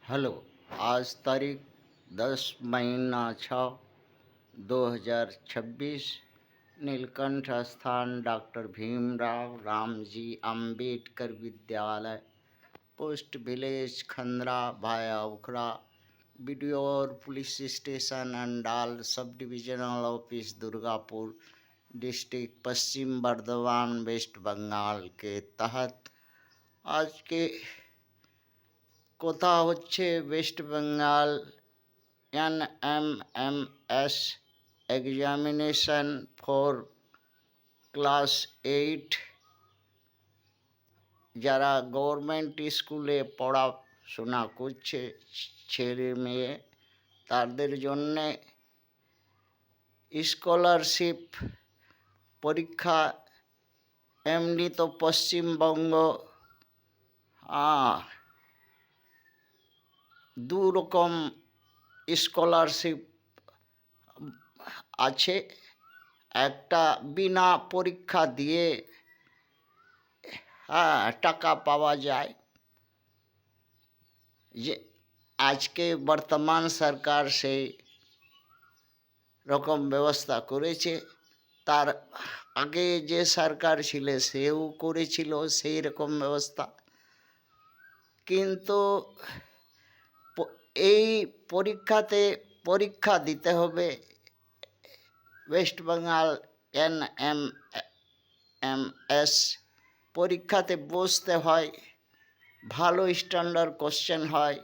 Hello. आज तारीख 10 महीना 6 2026। नीलकंठ स्थान डॉक्टर भीमराव रामजी अंबेडकर विद्यालय, पोस्ट विलेज खंद्रा भाया उखड़ा, बीडीओ और police station Andal, sub divisional office Durgapur, district Paschim Bardhaman, west Bengal के तहत आज के কথা হচ্ছে west Bengal NMMS examination for class 8 যারা গভর্নমেন্ট স্কুলে পড়াশোনা করছে ছেলে মেয়ে তাদের জন্যে স্কলারশিপ পরীক্ষা। এমনি তো পশ্চিমবঙ্গ দু রকম স্কলারশিপ আছে। একটা বিনা পরীক্ষা দিয়ে টাকা পাওয়া যায়, যে আজকে বর্তমান সরকার সেই রকম ব্যবস্থা করেছে। তার আগে যে সরকার ছিল সেও করেছিল সেই রকম ব্যবস্থা, কিন্তু এই পরীক্ষা দিতে হবে। ওয়েস্ট বেঙ্গল NMMS পরীক্ষাতে বসতে হয়, ভালো স্ট্যান্ডার্ড কোশ্চেন হয়।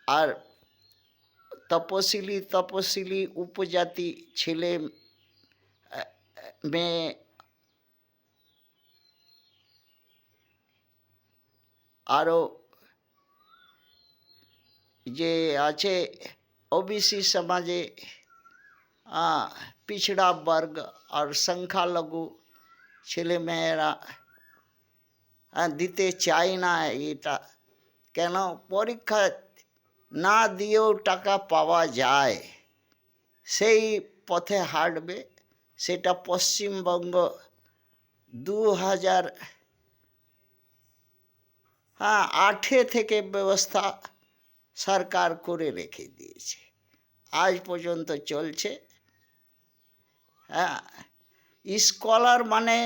আর তপশিলি উপজাতি ছেলে মেয়ে আরও যে আছে ওবিসি সমাজে পিছড়া বর্গ আর সংখ্যালঘু ছেলে মেয়েরা দিতে চায় না। এটা কেন? পরীক্ষা না দিয়েও টাকা পাওয়া যায়, সেই পথে হাঁটবে। সেটা পশ্চিমবঙ্গ 2008 থেকে ব্যবস্থা সরকার করে রেখে দিয়েছে, আজ পর্যন্ত চলছে। স্কলার মানে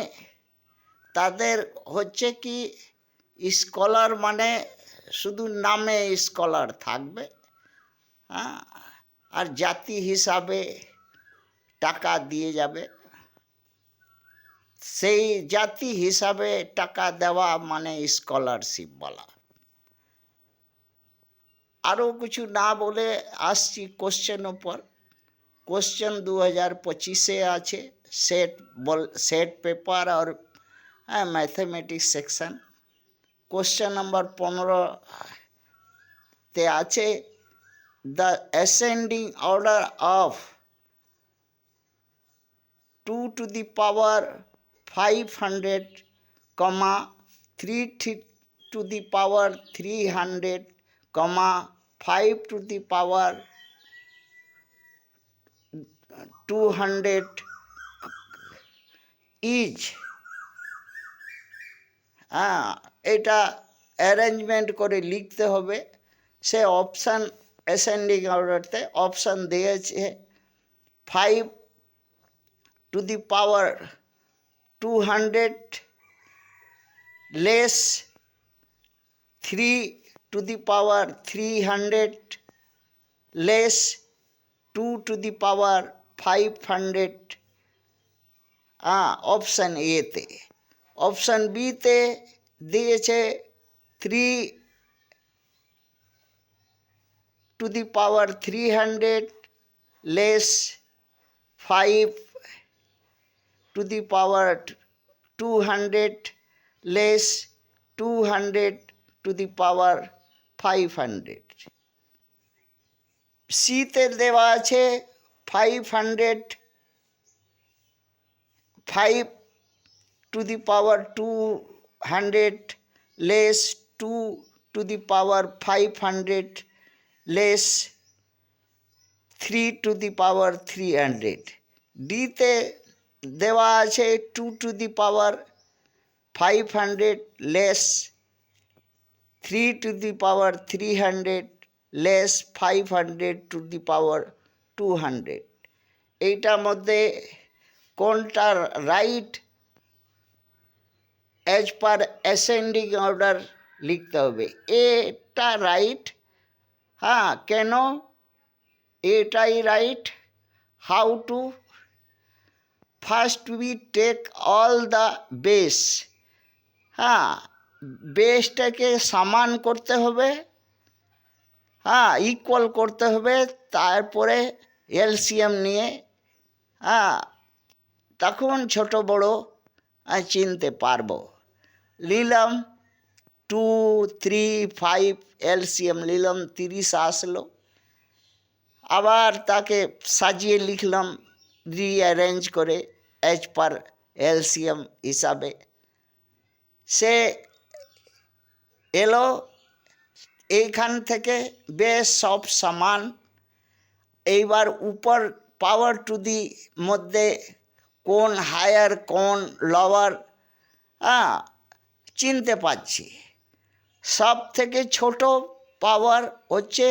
তাদের হচ্ছে কি, স্কলার মানে শুধু নামে স্কলার থাকবে, আর জাতি হিসাবে টাকা দিয়ে যাবে। সেই জাতি হিসাবে টাকা দেওয়া মানে স্কলারশিপ বলা। আরও কিছু না বলে আসছি কোশ্চেন ওপর। কোশ্চেন 2025 আছে, सेट पेपर और मैथमेटिक्स सेक्शन। क्वेश्चन नंबर 15 ते आछे the ascending order of 2 to the power 500, 3 to the power 300, 5 to the power 200 is. এটা অ্যারেঞ্জমেন্ট করে লিখতে হবে। সে অপশান অ্যাসেন্ডিং অর্ডারতে অপশান দিয়েছে 5 to the power 200 less 3 to the power 300 less 2 to the power 500। Option এতে। Option বিতে দিয়েছে 3 to the power 300 less 5 to the power 200 less 200 to the power 500। সিতে দেওয়া আছে 5 to the power 200 less 2 to the power 500 less 3 to the power 300। ডিতে দেওয়া আছে 2 to the power 500 less 3 to the power 300 less 500 to the power 200 এইটার মধ্যে কোনটা right as per ascending order লিখতে হবে। এটা রাইট, হ্যাঁ কেন এটাই right? How to? First we take all the base, হ্যাঁ বেসটাকে সমান করতে হবে, হ্যাঁ ইকুয়াল করতে হবে, তারপরে এলসিএম নিয়ে হ্যাঁ তখন ছোট বড় চিনতে পারবো। নিলাম 2 3 5 এলসিএম নিলাম 30 আসলো, আবার তাকে সাজিয়ে লিখলাম রিঅ্যারেঞ্জ করে অ্যাজ পার এলসিএম হিসাবে, সে এলো। এইখান থেকে বেশ সব সমান। এইবার উপর পাওয়ার টু দি মধ্যে কোন হায়ার কোন লোয়ার হ্যাঁ চিনতে পারছি। সব থেকে ছোট পাওয়ার হচ্ছে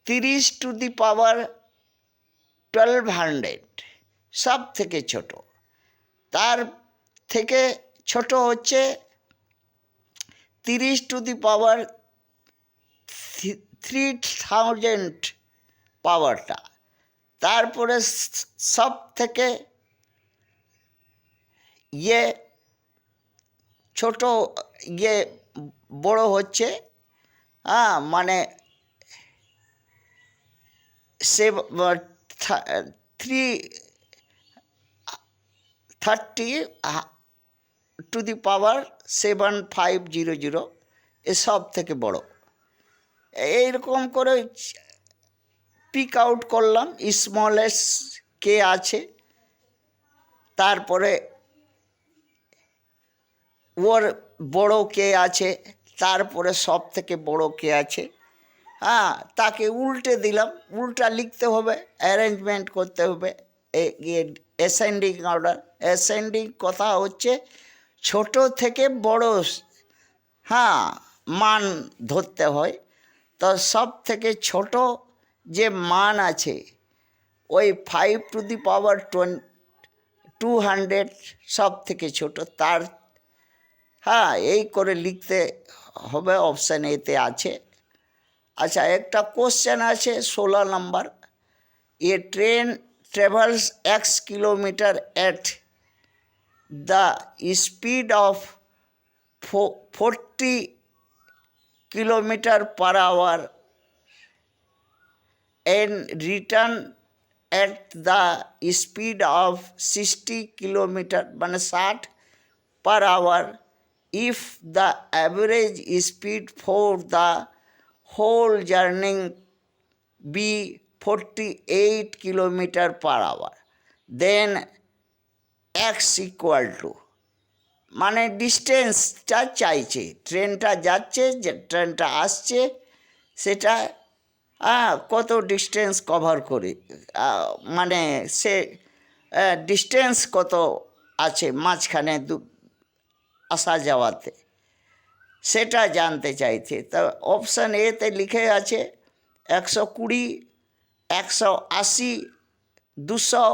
30 টু দি পাওয়ার 1200, সব থেকে ছোট। তার থেকে ছোট হচ্ছে 30 টু দি পাওয়ার 3000 পাওয়ারটা। তারপরে সব থেকে ইয়ে ছোট ইয়ে বড় হচ্ছে হ্যাঁ মানে 330 টু দি পাওয়ার 7500 এসব থেকে বড়। এইরকম করে পিক আউট করলাম স্মলেস্ট কে আছে, তারপরে ওর বড় কে আছে, তারপরে সব থেকে বড় কে আছে, হ্যাঁ তাকে উল্টে দিলাম। উল্টা লিখতে হবে, অ্যারেঞ্জমেন্ট করতে হবে অ্যাসেন্ডিং অর্ডার। অ্যাসেন্ডিং কথা হচ্ছে ছোট থেকে বড় হ্যাঁ মান ধরতে হয়। তো সব থেকে ছোট যে মান আছে ওই 5 টু দি পাওয়ার 200 সব থেকে ছোট, তার হ্যাঁ এই করে লিখতে হবে। অপশান এতে আছে। আচ্ছা একটা কোশ্চেন আছে 16 নম্বর। A train travels x kilometre at the speed of 40 kilometre per hour and return at the speed of 60 kilometre মানে 60 per hour if the average speed for the whole journey be 48 kilometre per hour, then x equal to মানে ডিস্টেন্সটা চাইছে, ট্রেনটা যাচ্ছে যে ট্রেনটা আসছে সেটা কত ডিস্টেন্স কভার করে মানে সে ডিস্টেন্স কত আছে মাঝখানে আসা যাওয়াতে সেটা জানতে চাইছে। তা অপশান এতে লিখে আছে 120, 180, 200,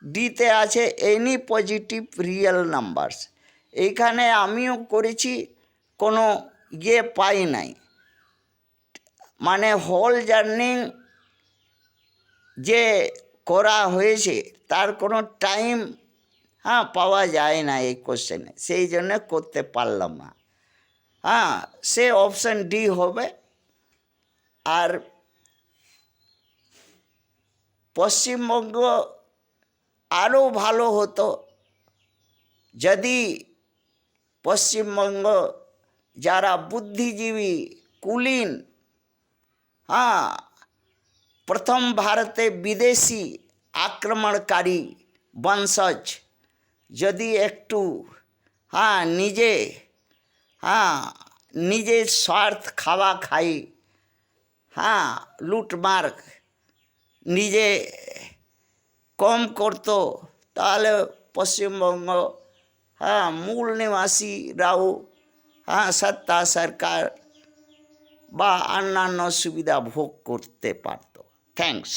ডিতে আছে এনি পজিটিভ রিয়েল নাম্বারস। এইখানে আমিও করেছি, কোনো ইয়ে পাই নাই, মানে হোল জার্নি যে করা হয়েছে তার কোনো টাইম পাওয়া যায় না এই কোশ্চেনে, সেই জন্য করতে পারলাম না। সে অপশান ডি হবে। আর পশ্চিমবঙ্গ আরও ভালো হতো যদি পশ্চিমবঙ্গ যারা বুদ্ধিজীবী কুলীন প্রথম ভারতে বিদেশি আক্রমণকারী বংশজ যদি একটু নিজের স্বার্থ খাওয়া খাই লুটমার নিজে কম করতো, তাহলে পশ্চিমবঙ্গ মূল নিবাসীরাও হ্যাঁ সত্তা সরকার বা অন্যান্য সুবিধা ভোগ করতে পারত। থ্যাঙ্কস।